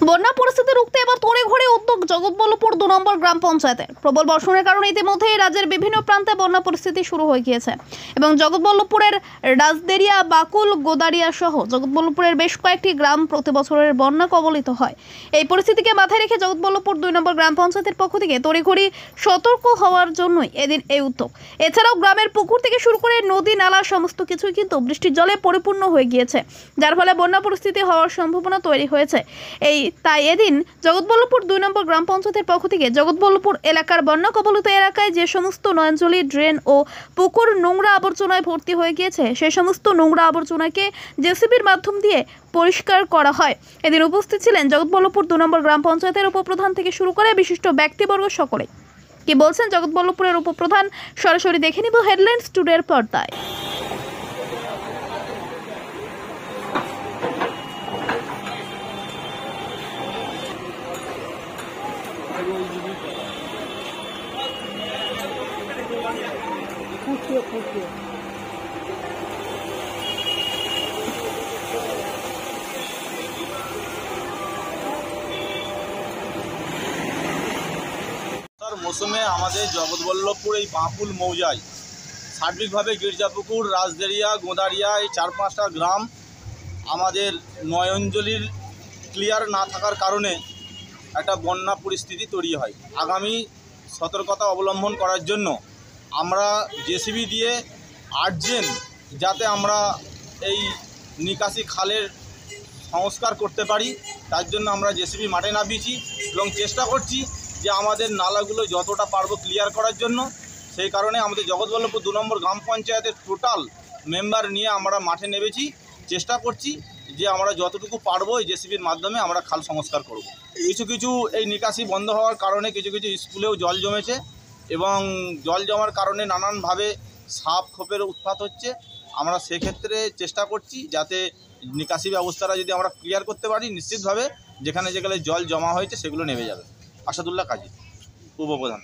বন্যা পরিস্থিতি রুখতে এবার তড়িঘড়ি উদ্যোগ জগৎবল্লভপুর 2 নম্বর গ্রাম পঞ্চায়েতের। প্রবল বর্ষণের কারণে ইতিমধ্যেই রাজ্যের বিভিন্ন প্রান্তে বন্যা পরিস্থিতি শুরু হয়ে গিয়েছে এবং জগৎবল্লভপুরের রাজদেরিয়া, বাকুল, গোদারিয়া সহ জগৎবল্লভপুরের বেশ কয়েকটি গ্রাম প্রতি বছরের বন্যা কবলিত হয়। এই পরিস্থিতিকে মাথায় রেখে জগৎবল্লভপুর 2 নম্বর গ্রাম পঞ্চায়েতের পক্ষ থেকে তড়িঘড়ি সতর্ক হওয়ার জন্যই এদিন এই উদ্যোগ। এছাড়াও গ্রামের পুকুর থেকে শুরু করে নদী, নালা সমস্ত কিছুই কিন্তু বৃষ্টির জলে পরিপূর্ণ হয়ে গিয়েছে, যার ফলে বন্যা পরিস্থিতি হওয়ার সম্ভাবনা তৈরি হয়েছে। তাই এদিন জগৎবল্লভপুর 2 নম্বর গ্রাম পঞ্চায়েতের পক্ষ থেকে জগৎবল্লভপুর এলাকার বন্যা কবলিত এলাকায় যে সমস্ত নয়নজলি, ড্রেন ও পুকুর নোংরা আবর্জনায় ভর্তি হয়ে গিয়েছে, সেই সমস্ত নোংরা আবর্জনাকে জেসিবির মাধ্যম দিয়ে পরিষ্কার করা হয়। এদিন উপস্থিত ছিলেন জগৎবল্লভপুর 2 নম্বর গ্রাম পঞ্চায়েতের উপপ্রধান থেকে শুরু করে বিশিষ্ট ব্যক্তিবর্গ সকলে। কি বলছেন জগৎবল্লভপুরের উপপ্রধান, সরাসরি দেখে নিব হেডলাইন্স টুডের পর্দায়। মৌসুমে আমাদের জগৎবল্লভপুর এই বাঁকুল মৌজায় সার্বিকভাবে গির্জাপুকুর, রাজদেরিয়া, গোদারিয়া এই 4-5টা গ্রাম আমাদের নয়নজলির ক্লিয়ার না থাকার কারণে একটা বন্যা পরিস্থিতি তৈরি হয়। আগামী সতর্কতা অবলম্বন করার জন্য আমরা জেসিবি দিয়ে আর্জেন্ট যাতে আমরা এই নিকাশি খালের সংস্কার করতে পারি, তার জন্য আমরা জেসিবি মাঠে নামিয়েছি এবং চেষ্টা করছি যে আমাদের নালাগুলো যতটা পারবো ক্লিয়ার করার জন্য। সেই কারণে আমাদের জগৎবল্লভপুর 2 নম্বর গ্রাম পঞ্চায়েতের টোটাল মেম্বার নিয়ে আমরা মাঠে নেমেছি। চেষ্টা করছি যে আমরা যতটুকু পারবো এই জেসিবির মাধ্যমে আমরা খাল সংস্কার করব। কিছু কিছু এই নিকাশি বন্ধ হওয়ার কারণে কিছু কিছু স্কুলেও জল জমেছে এবং জল জমার কারণে নানানভাবে সাপ খোপের উৎপাত হচ্ছে। আমরা সেক্ষেত্রে চেষ্টা করছি যাতে নিকাশি ব্যবস্থাটা যদি আমরা ক্লিয়ার করতে পারি, নিশ্চিতভাবে যেখানে যেখানে জল জমা হয়েছে সেগুলো নেমে যাবে। আসাদুল্লাহ কাজী, উপপ্রধান।